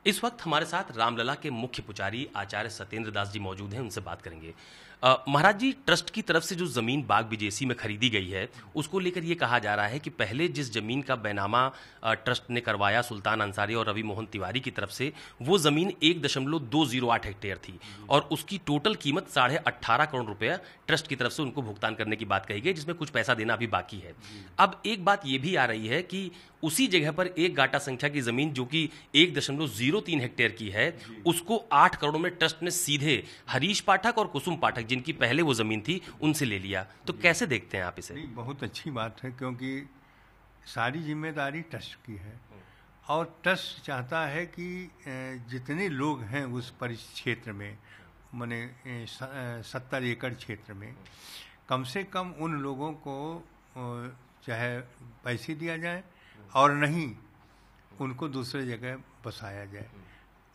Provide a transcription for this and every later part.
इस वक्त हमारे साथ रामलला के मुख्य पुजारी आचार्य सत्येंद्र दास जी मौजूद हैं, उनसे बात करेंगे। महाराज जी, ट्रस्ट की तरफ से जो जमीन बाग बीजेसी में खरीदी गई है, उसको लेकर ये कहा जा रहा है कि पहले जिस जमीन का बैनामा ट्रस्ट ने करवाया सुल्तान अंसारी और रवि मोहन तिवारी की तरफ से, वो जमीन 1.208 हेक्टेयर थी और उसकी टोटल कीमत 18.5 करोड़ रुपए ट्रस्ट की तरफ से उनको भुगतान करने की बात कही गई, जिसमें कुछ पैसा देना अभी बाकी है। अब एक बात ये भी आ रही है कि उसी जगह पर एक गाटा संख्या की जमीन जो कि 1.03 हेक्टेयर की है, उसको 8 करोड़ में ट्रस्ट ने सीधे हरीश पाठक और कुसुम पाठक, जिनकी पहले वो जमीन थी, उनसे ले लिया। तो कैसे देखते हैं आप इसे? बहुत अच्छी बात है, क्योंकि सारी जिम्मेदारी ट्रस्ट की है और ट्रस्ट चाहता है कि जितने लोग हैं उस परिक्षेत्र में, माने 70 एकड़ क्षेत्र में, कम से कम उन लोगों को चाहे पैसे दिया जाए और नहीं उनको दूसरे जगह बसाया जाए।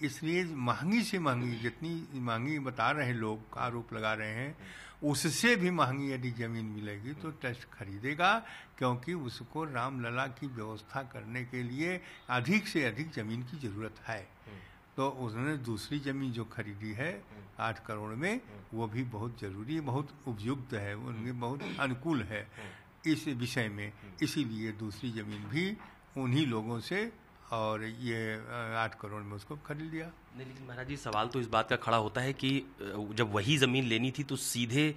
इसलिए महंगी से महंगी, जितनी महंगी बता रहे लोग, आरोप लगा रहे हैं, उससे भी महंगी यदि जमीन मिलेगी तो ट्रस्ट खरीदेगा, क्योंकि उसको रामलला की व्यवस्था करने के लिए अधिक से अधिक जमीन की जरूरत है। तो उन्होंने दूसरी जमीन जो खरीदी है 8 करोड़ में, वो भी बहुत जरूरी है, बहुत उपयुक्त है, उनके बहुत अनुकूल है इस विषय में। इसीलिए दूसरी जमीन भी उन्हीं लोगों से और ये 8 करोड़ में उसको खरीद लिया। नहीं, लेकिन महाराज जी, सवाल तो इस बात का खड़ा होता है कि जब वही जमीन लेनी थी तो सीधे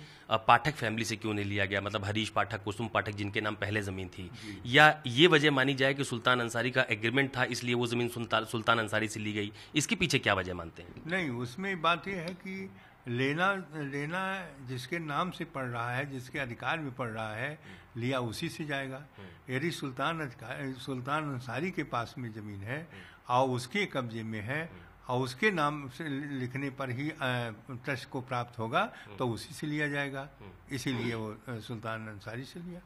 पाठक फैमिली से क्यों नहीं लिया गया? मतलब हरीश पाठक, कुसुम पाठक, जिनके नाम पहले जमीन थी, या ये वजह मानी जाए कि सुल्तान अंसारी का एग्रीमेंट था इसलिए वो जमीन सुल्तान अंसारी से ली गई? इसके पीछे क्या वजह मानते हैं? नहीं, उसमें बात यह है कि लेना जिसके नाम से पड़ रहा है, जिसके अधिकार में पड़ रहा है, लिया उसी से जाएगा। यदि सुल्तान अंसारी के पास में जमीन है और उसके कब्जे में है और उसके नाम से लिखने पर ही ट्रस्ट को प्राप्त होगा, तो उसी से लिया जाएगा। इसीलिए वो सुल्तान अंसारी से लिया।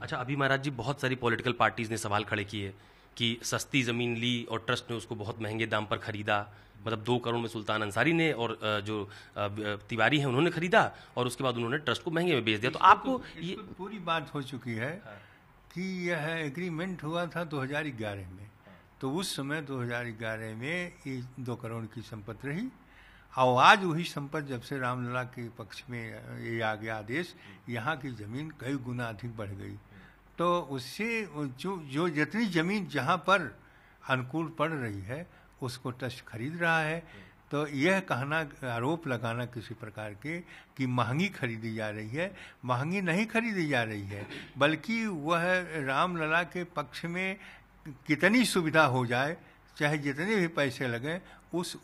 अच्छा, अभी महाराज जी बहुत सारी पॉलिटिकल पार्टीज ने सवाल खड़े किए कि सस्ती ज़मीन ली और ट्रस्ट ने उसको बहुत महंगे दाम पर खरीदा। मतलब 2 करोड़ में सुल्तान अंसारी ने और जो तिवारी हैं उन्होंने खरीदा और उसके बाद उन्होंने ट्रस्ट को महंगे में बेच दिया। तो आपको ये पूरी बात हो चुकी है कि यह एग्रीमेंट हुआ था 2011 में। तो उस समय 2011 में ये 2 करोड़ की संपत्ति रही और आज वही संपत्ति जब से रामलला के पक्ष में ये आ गया आदेश, यहाँ की जमीन कई गुना अधिक बढ़ गई। तो उससे जो जितनी जमीन जहाँ पर अनुकूल पड़ रही है उसको ट्रस्ट खरीद रहा है। तो यह कहना, आरोप लगाना किसी प्रकार के कि महंगी खरीदी जा रही है, महंगी नहीं खरीदी जा रही है, बल्कि वह रामलला के पक्ष में कितनी सुविधा हो जाए, चाहे जितने भी पैसे लगे, उस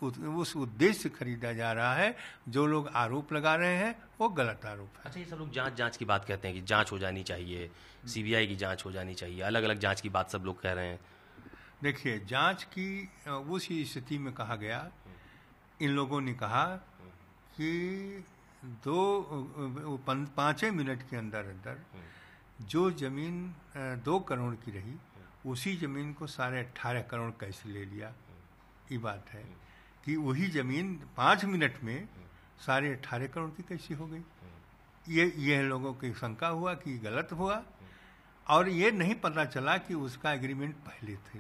उद्देश्य से खरीदा जा रहा है। जो लोग आरोप लगा रहे हैं वो गलत आरोप है। अच्छा, ये सब लोग जांच की बात कहते हैं कि जांच हो जानी चाहिए, सीबीआई की जांच हो जानी चाहिए, अलग अलग जांच की बात सब लोग कह रहे हैं। देखिए, जांच की उसी स्थिति में कहा गया, इन लोगों ने कहा कि 5 मिनट के अंदर जो जमीन 2 करोड़ की रही, उसी जमीन को 18.5 करोड़ कैसे ले लिया। ये बात है कि वही जमीन 5 मिनट में 18.5 करोड़ की कैसी हो गई। ये लोगों की शंका हुआ कि गलत हुआ और ये नहीं पता चला कि उसका एग्रीमेंट पहले थे।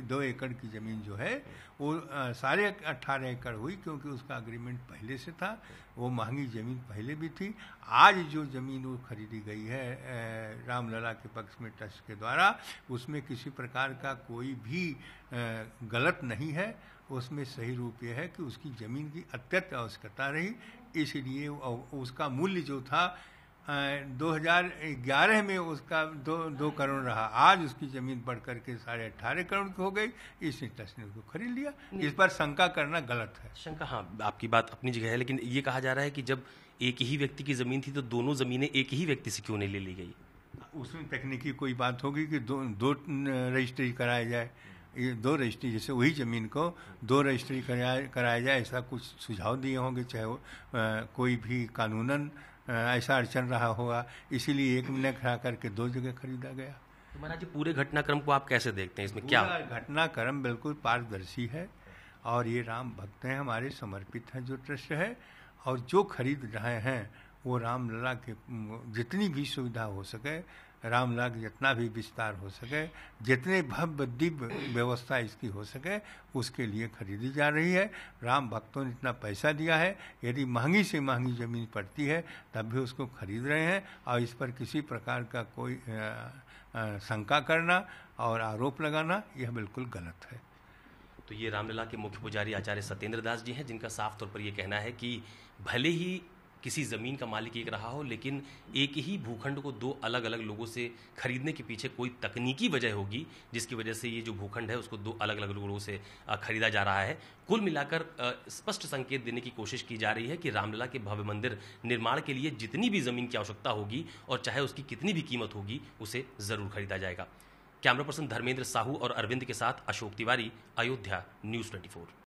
2 एकड़ की जमीन जो है वो 18.5 एकड़ हुई, क्योंकि उसका एग्रीमेंट पहले से था, वो महंगी जमीन पहले भी थी। आज जो जमीन वो खरीदी गई है रामलला के पक्ष में ट्रस्ट के द्वारा, उसमें किसी प्रकार का कोई भी गलत नहीं है। उसमें सही रूप यह है कि उसकी जमीन की अत्यंत आवश्यकता रही, इसलिए उसका मूल्य जो था 2011 में उसका 2 करोड़ रहा, आज उसकी जमीन बढ़ करके 18.5 करोड़ की हो गई, इसलिए ट्रस्ट ने उसको खरीद लिया। इस पर शंका करना गलत है। शंका, हाँ, आपकी बात अपनी जगह है, लेकिन ये कहा जा रहा है कि जब एक ही व्यक्ति की जमीन थी तो दोनों जमीनें एक ही व्यक्ति से क्यों नहीं ले ली गई? उसमें तकनीकी कोई बात होगी कि दो रजिस्ट्री कराया जाए, ये 2 रजिस्ट्री, जैसे वही जमीन को 2 रजिस्ट्री कराया जाए, ऐसा कुछ सुझाव दिए होंगे, चाहे कोई भी कानूनन ऐसा अड़चन रहा होगा, इसीलिए एक में खड़ा करके 2 जगह खरीदा गया। तो महाराज जी, पूरे घटनाक्रम को आप कैसे देखते हैं? इसमें क्या घटनाक्रम बिल्कुल पारदर्शी है और ये राम भक्त हैं, हमारे समर्पित हैं जो ट्रस्ट है, और जो खरीद रहे हैं वो रामलला के जितनी भी सुविधा हो सके रामलला की जितना भी विस्तार हो सके, जितने भव्य दिव्य व्यवस्था इसकी हो सके, उसके लिए खरीदी जा रही है। राम भक्तों ने इतना पैसा दिया है, यदि महंगी से महंगी ज़मीन पड़ती है तब भी उसको खरीद रहे हैं, और इस पर किसी प्रकार का कोई शंका करना और आरोप लगाना यह बिल्कुल गलत है। तो ये रामलला के मुख्य पुजारी आचार्य सत्येंद्र दास जी हैं, जिनका साफ तौर पर ये कहना है कि भले ही किसी ज़मीन का मालिक एक रहा हो, लेकिन एक ही भूखंड को दो अलग अलग लोगों से खरीदने के पीछे कोई तकनीकी वजह होगी, जिसकी वजह से ये जो भूखंड है उसको दो अलग अलग लोगों से खरीदा जा रहा है। कुल मिलाकर स्पष्ट संकेत देने की कोशिश की जा रही है कि रामलला के भव्य मंदिर निर्माण के लिए जितनी भी ज़मीन की आवश्यकता होगी और चाहे उसकी कितनी भी कीमत होगी, उसे ज़रूर खरीदा जाएगा। कैमरा पर्सन धर्मेंद्र साहू और अरविंद के साथ अशोक तिवारी, अयोध्या, न्यूज़ 24।